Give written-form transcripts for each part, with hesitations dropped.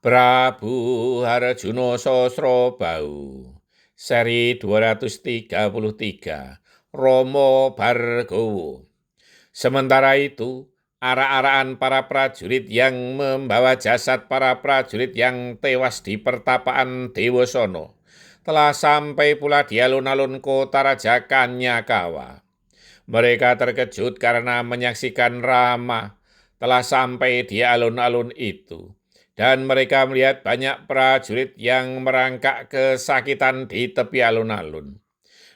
Prabu Harjuno Sosrobau seri 233 Romo Bargowo. Sementara itu, arak-arakan para prajurit yang membawa jasad para prajurit yang tewas di pertapaan Dewosono telah sampai pula di alun-alun kota Raja Kanyakawa. Mereka terkejut karena menyaksikan Rama telah sampai di alun-alun itu. Dan mereka melihat banyak prajurit yang merangkak kesakitan di tepi alun-alun.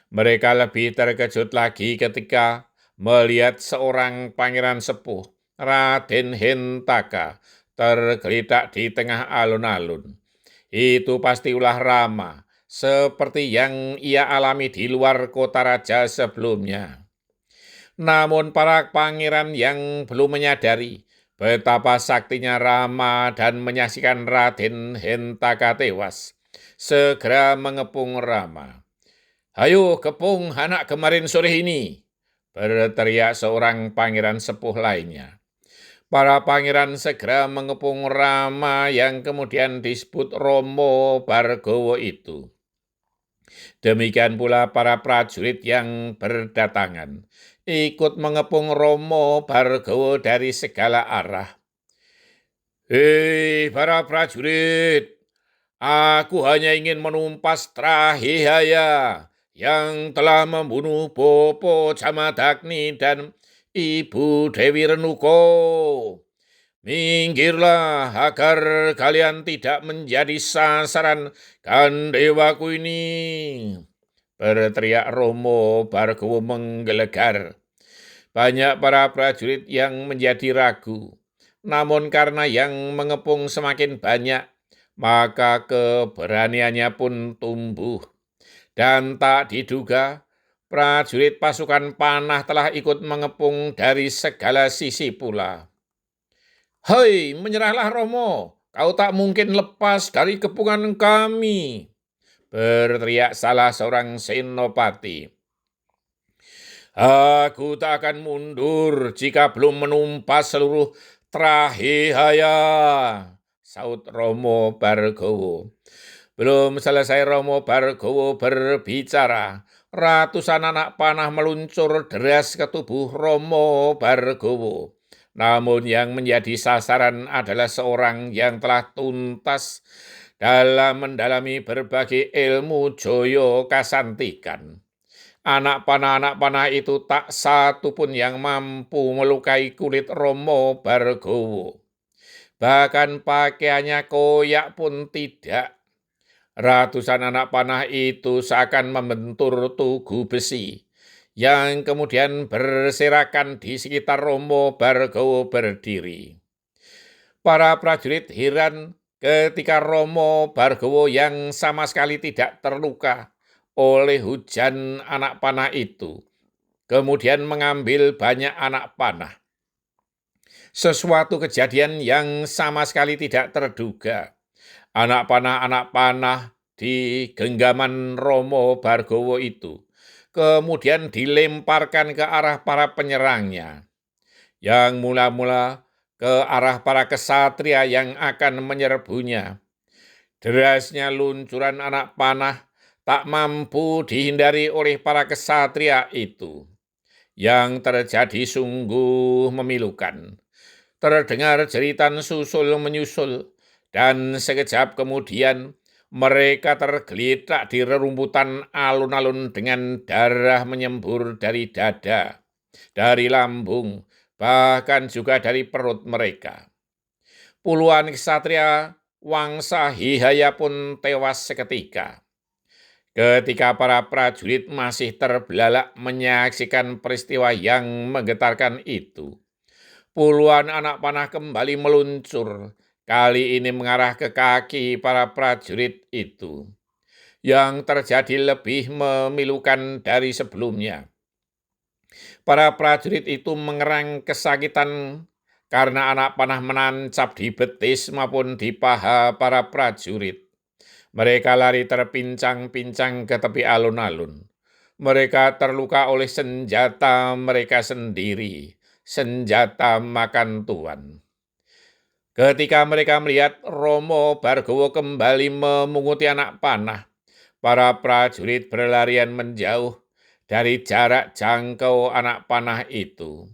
Mereka lebih terkejut lagi ketika melihat seorang pangeran sepuh, Raden Hentaka, tergeletak di tengah alun-alun. Itu pasti ulah Rama, seperti yang ia alami di luar kota raja sebelumnya. Namun para pangeran yang belum menyadari betapa saktinya Rama dan menyaksikan Raden Hentaka tewas, segera mengepung Rama. "Hayo kepung anak kemarin sore ini," berteriak seorang pangeran sepuh lainnya. Para pangeran segera mengepung Rama yang kemudian disebut Romo Bargowo itu. Demikian pula para prajurit yang berdatangan, ikut mengepung Romo Bargowo dari segala arah. "Hei para prajurit, aku hanya ingin menumpas Trahihaya yang telah membunuh Bopo Jamadagni dan Ibu Dewi Renuko. Minggirlah agar kalian tidak menjadi sasaran Gandewaku ini," berteriak Romo Bargowo menggelegar. Banyak para prajurit yang menjadi ragu, namun karena yang mengepung semakin banyak, maka keberaniannya pun tumbuh. Dan tak diduga, prajurit pasukan panah telah ikut mengepung dari segala sisi pula. "Hei, menyerahlah Romo, kau tak mungkin lepas dari kepungan kami," berteriak salah seorang senopati. "Aku tak akan mundur jika belum menumpas seluruh Trahihaya," saut Romo Bargowo. Belum selesai Romo Bargowo berbicara, ratusan anak panah meluncur deras ke tubuh Romo Bargowo. Namun yang menjadi sasaran adalah seorang yang telah tuntas dalam mendalami berbagai ilmu joyo kasantikan. Anak panah itu tak satu pun yang mampu melukai kulit Romo Bargowo. Bahkan pakaiannya koyak pun tidak. Ratusan anak panah itu seakan membentur tugu besi, yang kemudian berserakan di sekitar Romo Bargowo berdiri. Para prajurit heran ketika Romo Bargowo yang sama sekali tidak terluka oleh hujan anak panah itu, kemudian mengambil banyak anak panah. Sesuatu kejadian yang sama sekali tidak terduga. Anak panah di genggaman Romo Bargowo itu kemudian dilemparkan ke arah para penyerangnya, yang mula-mula ke arah para kesatria yang akan menyerbunya. Derasnya luncuran anak panah tak mampu dihindari oleh para kesatria itu. Yang terjadi sungguh memilukan. Terdengar jeritan susul menyusul, dan sekejap kemudian mereka tergeletak di rerumputan alun-alun dengan darah menyembur dari dada, dari lambung, bahkan juga dari perut mereka. Puluhan kesatria Wangsa Hihaya pun tewas seketika. Ketika para prajurit masih terbelalak menyaksikan peristiwa yang menggetarkan itu, puluhan anak panah kembali meluncur, kali ini mengarah ke kaki para prajurit itu. Yang terjadi lebih memilukan dari sebelumnya. Para prajurit itu mengerang kesakitan karena anak panah menancap di betis maupun di paha para prajurit. Mereka lari terpincang-pincang ke tepi alun-alun. Mereka terluka oleh senjata mereka sendiri, senjata makan tuan. Ketika mereka melihat Romo Bargowo kembali memunguti anak panah, para prajurit berlarian menjauh dari jarak jangkau anak panah itu.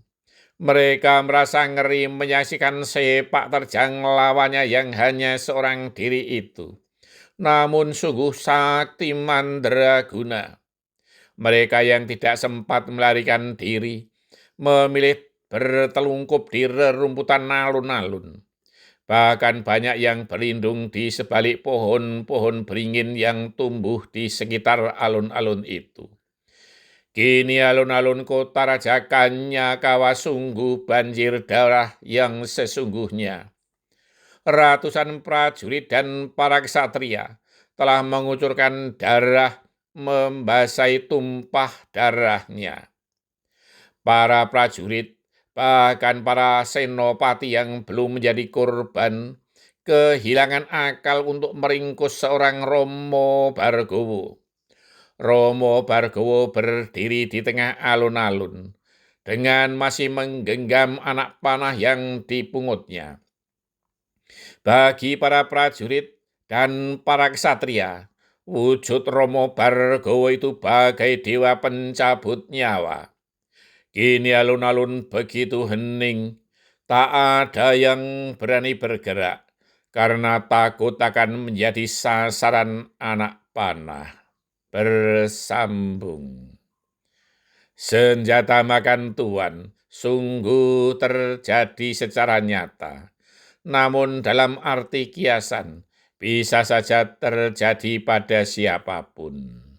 Mereka merasa ngeri menyaksikan sepak terjang lawannya yang hanya seorang diri itu. Namun sungguh sakti mandraguna. Mereka yang tidak sempat melarikan diri, memilih bertelungkup di rerumputan alun-alun. Bahkan banyak yang berlindung di sebalik pohon-pohon beringin yang tumbuh di sekitar alun-alun itu. Kini alun-alun kota Raja Kanyakawa sungguh banjir darah yang sesungguhnya. Ratusan prajurit dan para ksatria telah mengucurkan darah membasahi tumpah darahnya. Para prajurit, bahkan para senopati yang belum menjadi korban, kehilangan akal untuk meringkus seorang Romo Bargowo. Romo Bargowo berdiri di tengah alun-alun, dengan masih menggenggam anak panah yang dipungutnya. Bagi para prajurit dan para ksatria, wujud Romo Bargowo itu bagai dewa pencabut nyawa. Kini alun-alun begitu hening, tak ada yang berani bergerak, karena takut akan menjadi sasaran anak panah. Bersambung. Senjata makan tuan sungguh terjadi secara nyata, namun dalam arti kiasan bisa saja terjadi pada siapapun.